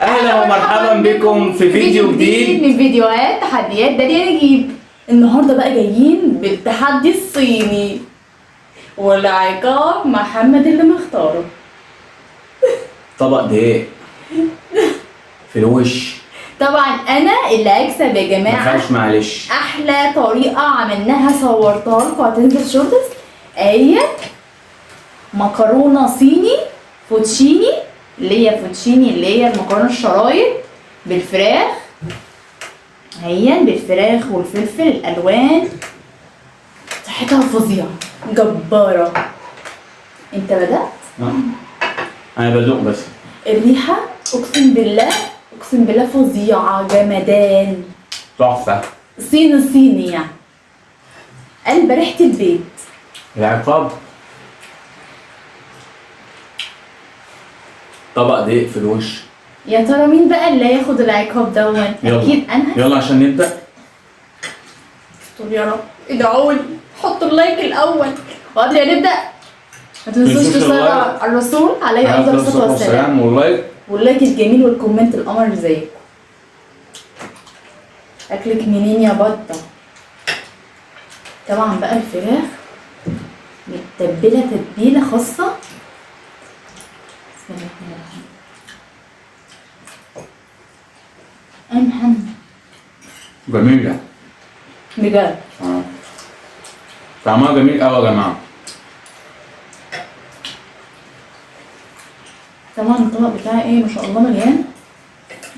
اهلا ومرحبا بكم في فيديو جديد من فيديوهات تحديات داليا نجيب. النهارده بقى جايين بالتحدي الصيني والعقاب محمد اللي مختاره. طبق دقيق في الوش. طبعا انا اللي هكسب يا ما جماعه. فيهاش معلش. احلى طريقه عملناها صورتها لكم هتنزل شورتس. هي مكرونه صيني فوتشيني، اللي هي فوتشيني اللي هي المكرونه الشرايط بالفراخ، هي بالفراخ والفلفل الالوان، ريحتها فظيعه جباره. انت بدأت؟ انا بدوق بس. الريحه اقسم بالله فظيعه جمدان. تحفه. صيني يعني قلب ريحه البيت. العقاب طبق دقيق في الوش. يا ترى مين بقى اللي هياخد العقاب دون؟ اكيد انا. يلا عشان نبدأ. استر يا رب، ادعوا لي، حطوا اللايك الاول وقبل ما نبدا ما تنسوش تصلوا على الرسول عليه افضل الصلاه والسلام، واللايك الجميل والكومنت القمر زيكم. اكلك منين يا بطه؟ طبعا بقى الفراخ متبله تتبيله خاصه. بسم الله الرحمن الرحيم. محمد جميلة بجد. طعمها جميل قوي يا جماعة. طبعا الطبق بتاعي ايه ما شاء الله مليان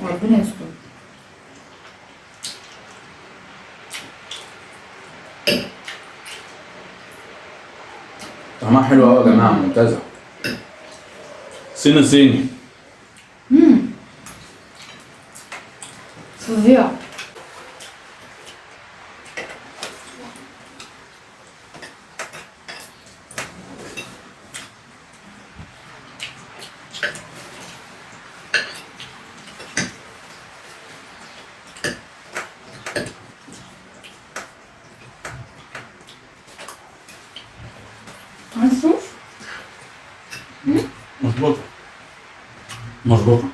وربنا يستر. طعمها حلو قوي يا جماعة، ممتازة. صيني فظيع. هنشوف. مظبوطة مظبوطة.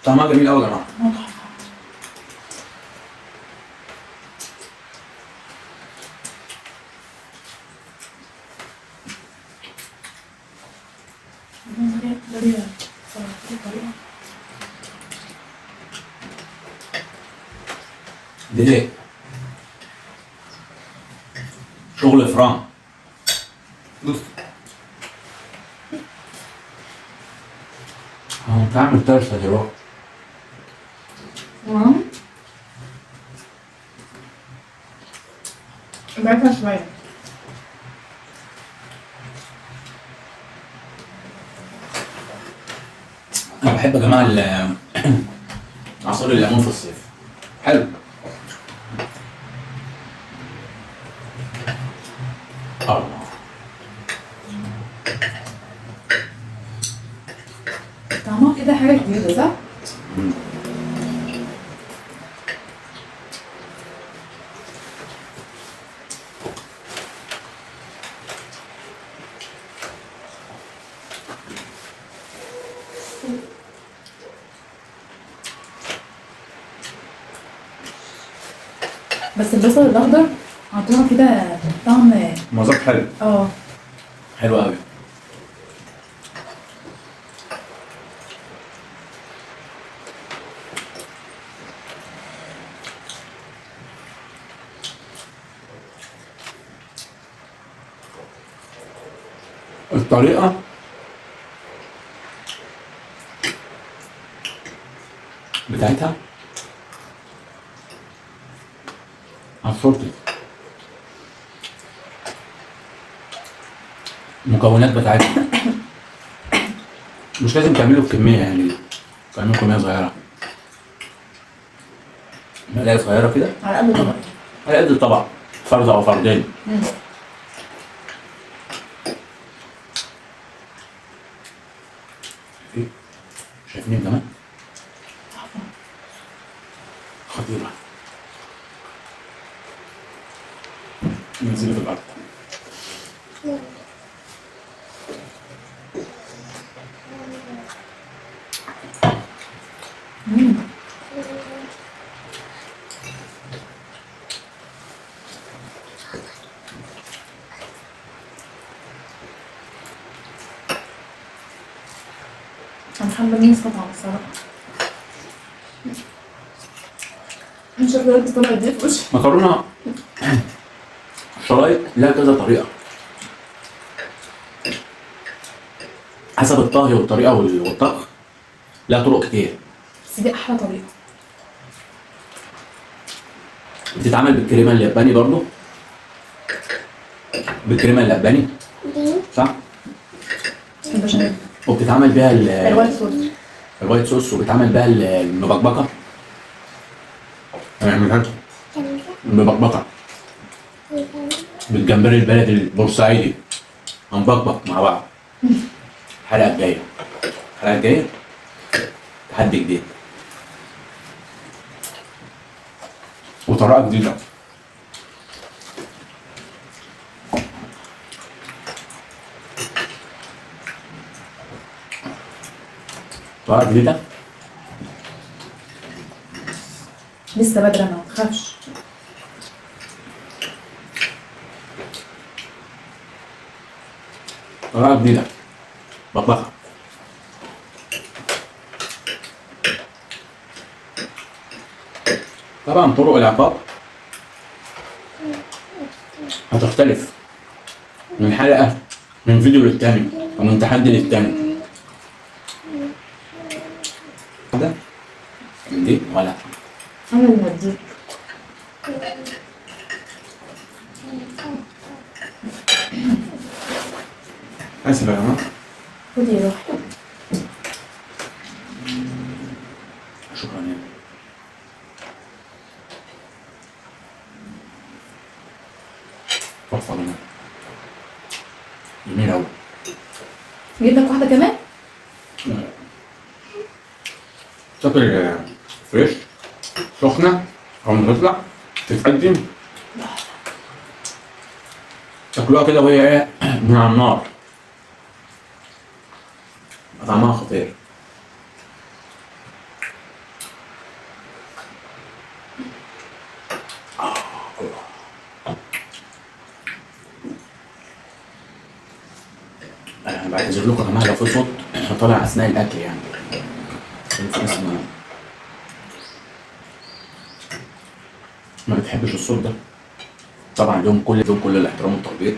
طعمها جميل قوي يا جماعة. دقيق شغل فران. بص اهو بتعمل ترسة دلوقتي. بعتها شوية. انا بحب يا جماعة عصير الليمون في الصيف. حلو. الله. طعمها كده حاجة جديدة صح؟ بس البصل الأخضر عطوها كده طعم. مذاق حلو. حلو قوي. الطريقة بتاعتها عصرتي المكونات بتاعتها مش لازم تعملوا بكمية، يعني تعملوا كمية صغيرة، ملاية صغيرة كده على قد طبق. على قد الطبق، فرد أو فردين. شايفين يا جماعة؟ خطيرة. ننزل في الأرض. محمد مين طبعا الصراحه. مش عارفه البس طبعا دي في وشي. مكرونه شرايط لها كذا طريقه حسب الطهي والطريقه والطبخ، لها طرق كتير. بس دي احلى طريقه. بتتعمل بالكريمه الياباني برضو، بالكريمه الياباني صح؟ البشاميل. وبتتعمل بيها الوايت صوص. الوايت صوص، وبتعمل بيها المبكبكه. هنعملها المبكبكه بالجمبري البلدي البورسعيدي، هنبكبك مع بعض. الحلقه الجايه تحدي جديد وطريقه جديده. طريقه جديده. لسه بدري انا ما تخافش. طريقه جديده بطبخها. طبعا طرق العقاب هتختلف من حلقة، من فيديو للتاني، ومن تحدي للتاني. ده من دي ولا انا اللي هديك. اسف يا جماعة. خدي روحي. شكرا يعني. تحفة جميلة جميلة أوي. جيب لك واحده كمان. تاكل فريش سخنة أو ما تطلع تتقدم تاكلوها كده وهي إيه من على النار، طعمها خطير. أنا بعتذر لكم يا جماعة لو في صوت طالع أثناء الأكل يعني، عشان في ناس ما بتحبش الصوت ده. طبعا لهم كل الاحترام والتقدير.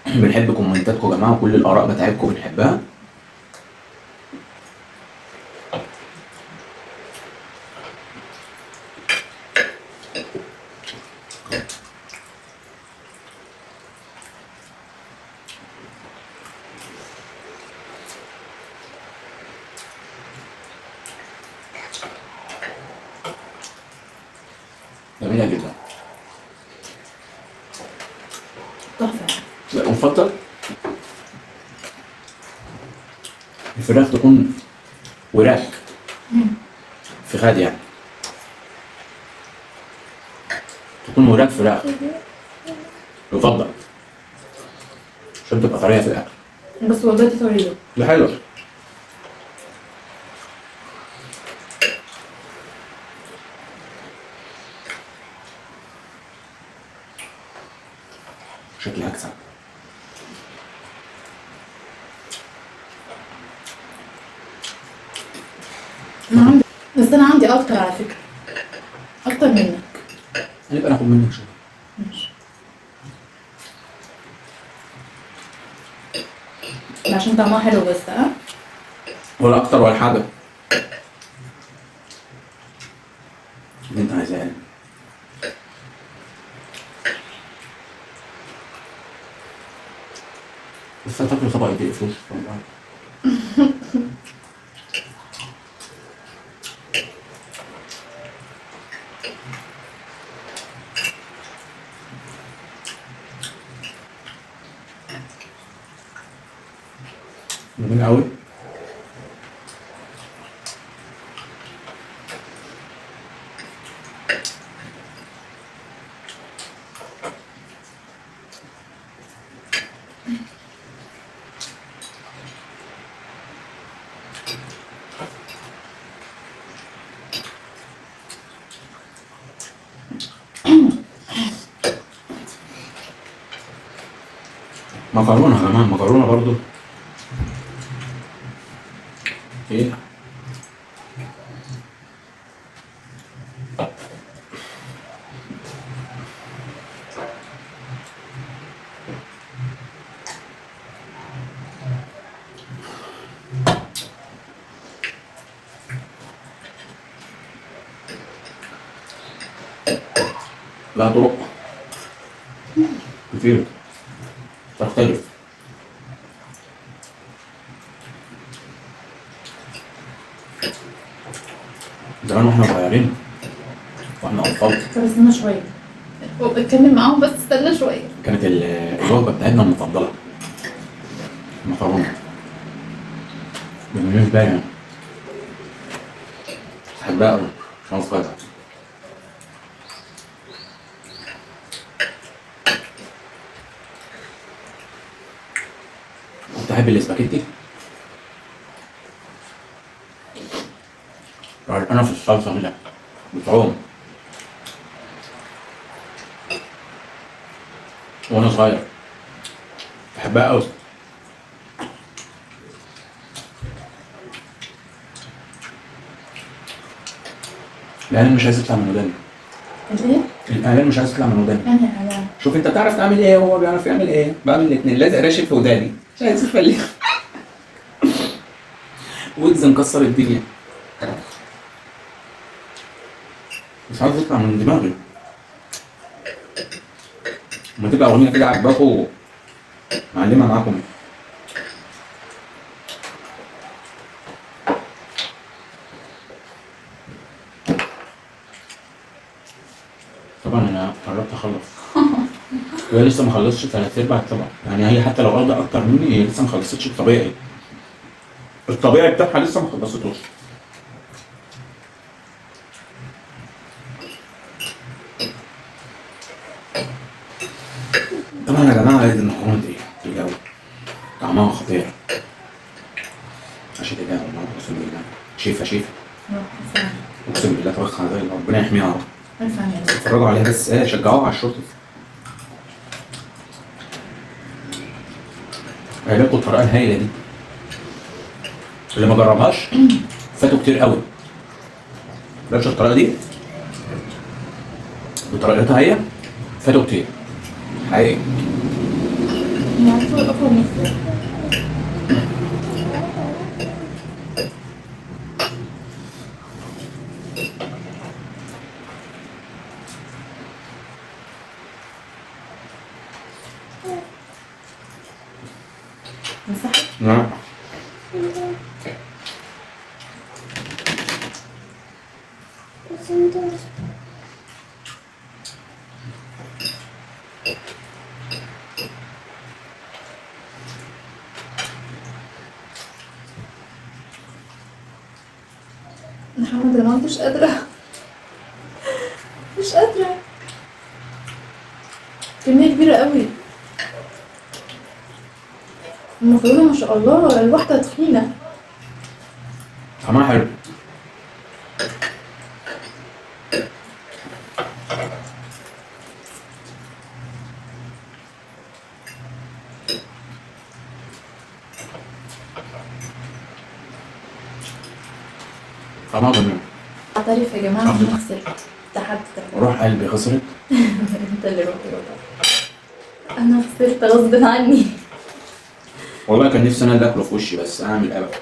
بنحب كومنتاتكم يا جماعه، وكل الاراء بتاعتكم بنحبها. جميله جدا. تحفه. لا ومفضل الفراخ تكون وراك فخاد يعني، تكون وراك فراخ يفضل عشان تبقى طريه في الاكل. بس والله دي طريقه. ده حلو. شكلي هكسب. بس انا عندي اكتر على فكره، اكتر منك. هنبقى ناخد منك شويه. ماشي. عشان طعمها حلو بس ولا اكتر ولا حاجه اللي انت عايزاه يعني. بس هتاكل طبق دقيق فلوس جميل قوي. مكرونه يا جماعه، مكرونه برضو ايه؟ لها طرق كتير تختلف. زمان واحنا صغيرين واحنا اطفال طب استنى شويه، اتكلم معاهم بس استنى شويه. كانت الوجبه بتاعتنا المفضله المكرونه بالنسبه لي. بحبها قوي عشان صغير. كنت احب الاسباجيتي انا في الصلصه كده بتعوم وانا صغير، بحبها قوي. الاعلان مش عايز يطلع من وداني. الايه؟ الاعلان مش عايز يطلع من وداني. يعني على شوف انت بتعرف تعمل ايه وهو بيعرف يعمل ايه، بعمل الاثنين، لازق راشد في وداني مش عايز يفلي. ويجز مكسر الدنيا مش عايز يطلع من دماغي. لما تبقى اغنيه كده عجباكوا معلمه معاكم. طبعا انا قربت اخلص. وهي لسه ما خلصتش 3/4 طبعا، يعني هي حتى لو واخده اكتر مني هي لسه ما خلصتش الطبيعي. الطبيعي بتاعها لسه ما خلصتوش. طبعا يا جماعه عايز المكرونه دي تقيله قوي، طعمها خطير. عشان كده والله اقسم بالله شيفه اقسم بالله توخى زي ربنا يحميها يا رب. اتفرجوا عليها بس ايه، شجعوها على الشرطه. هيلاقوا الطريقه الهايله دي، اللي ما جربهاش فاتوا كتير قوي. بلاش الطريقه دي بطريقتها هي، فاتوا كتير حقيقي. نعم. محمد انا مش قادرة، مش قادرة، كمية كبيرة قوي. المكرونة ما شاء الله الواحدة تخينة. طعمها حلو. طعمها جميل. اعترف يا جماعة انا خسرت تحدي. روح قلبي خسرت. انت اللي رحت بقى. انا خسرت غصب عني. والله كان نفسي انا اللي اكله في وشي بس اعمل ايه بقى.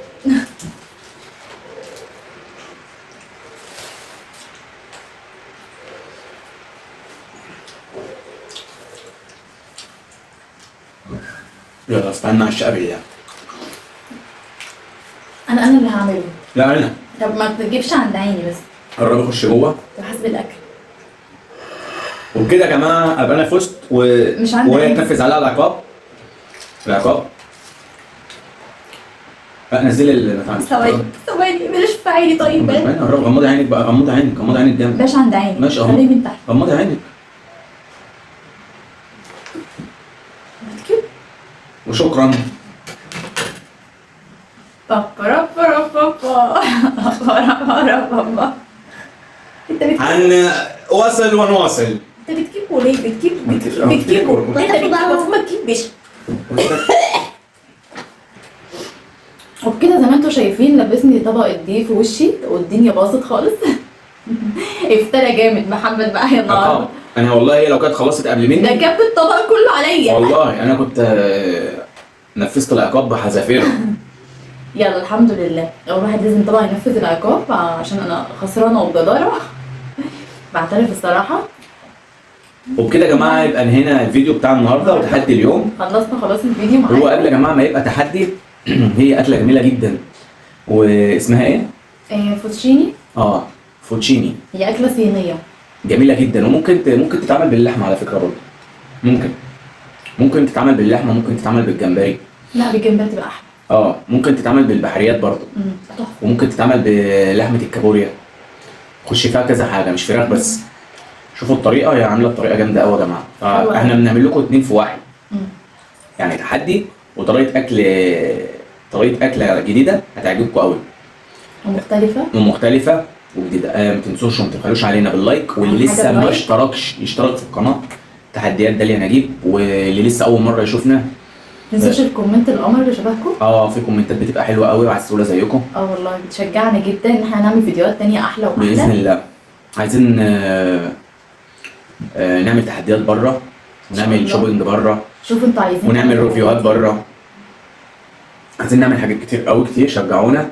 يلا استنى على الشقه بالله. انا اللي هعمله. لا انا. طب ما تجيبش عند عيني بس. قرب اخش جوه وحسب الاكل. وبكده يا جماعه ابقى انا فزت مش عندي وهي عيني. تنفذ عليها العقاب. لا نزلي البتاع. ثواني بلاش في عيني. طيب قرب غمضي عينك بقى، غمضي عينك جامد. بلاش عند عيني. ماشي اهو. خليه من تحت. غمضي عينك. وشكرا. بابا انت وصل ونواصل. انت بتجيبه ليه؟ بتجيبه انت المفروض ما تجيبش. وبكده زي ما انتوا شايفين لبسني طبق دي في وشي والدنيا باظت خالص. افترى جامد محمد بقى يا النهارده. انا والله لو كانت خلصت قبل ده مني كب الطبق كله عليا. والله انا كنت نفذت العقاب بحذافيره. يلا الحمد لله، اول واحد لازم طبعا ينفذ العقاب عشان انا خسرانه وبجداره. بعترف الصراحه. وبكده يا جماعه يبقى هنا الفيديو بتاع النهارده وتحدي اليوم. خلصنا خلاص الفيديو معايا. هو قبل يا جماعه ما يبقى تحدي هي اكله جميله جدا واسمها ايه؟ فوتشيني. فوتشيني. هي اكله صينيه جميله جدا وممكن تتعمل باللحمه على فكره برضه. ممكن تتعمل باللحمه، ممكن تتعمل بالجمبري. لا بالجمبري تبقى احلى. ممكن تتعمل بالبحريات برضه. تحفه. وممكن تتعمل بلحمه الكابوريا. خش فيها كذا حاجه مش فراخ بس. شوفوا الطريقه، هي عامله الطريقه جامده قوي يا جماعه. احنا بنعمل لكم 2 في 1. يعني تحدي وطريقه اكله جديده هتعجبكم قوي ومختلفه وجديده. ما تنسوش وما تبخلوش علينا باللايك، واللي لسه ما اشتركش يشترك في القناه تحديات داليا نجيب، واللي لسه اول مره يشوفنا ما تنسوش الكومنت القمر اللي شبهكم. في كومنتات بتبقى حلوه قوي وعسوله زيكم. والله بتشجعنا جدا ان احنا نعمل فيديوهات تانية احلى واحلى باذن الله. عايزين نعمل تحديات بره ونعمل شوبينج بره. شوفوا انتوا عايزين ونعمل ريفيوهات بره. عايزين نعمل حاجات كتير قوي كتير. شجعونا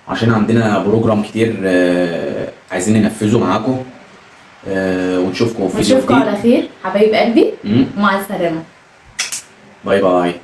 عشان عندنا بروجرام كتير عايزين ننفذه معاكم. ونشوفكم في فيديو جديد. على خير حبايب قلبي. مع السلامه. باي باي.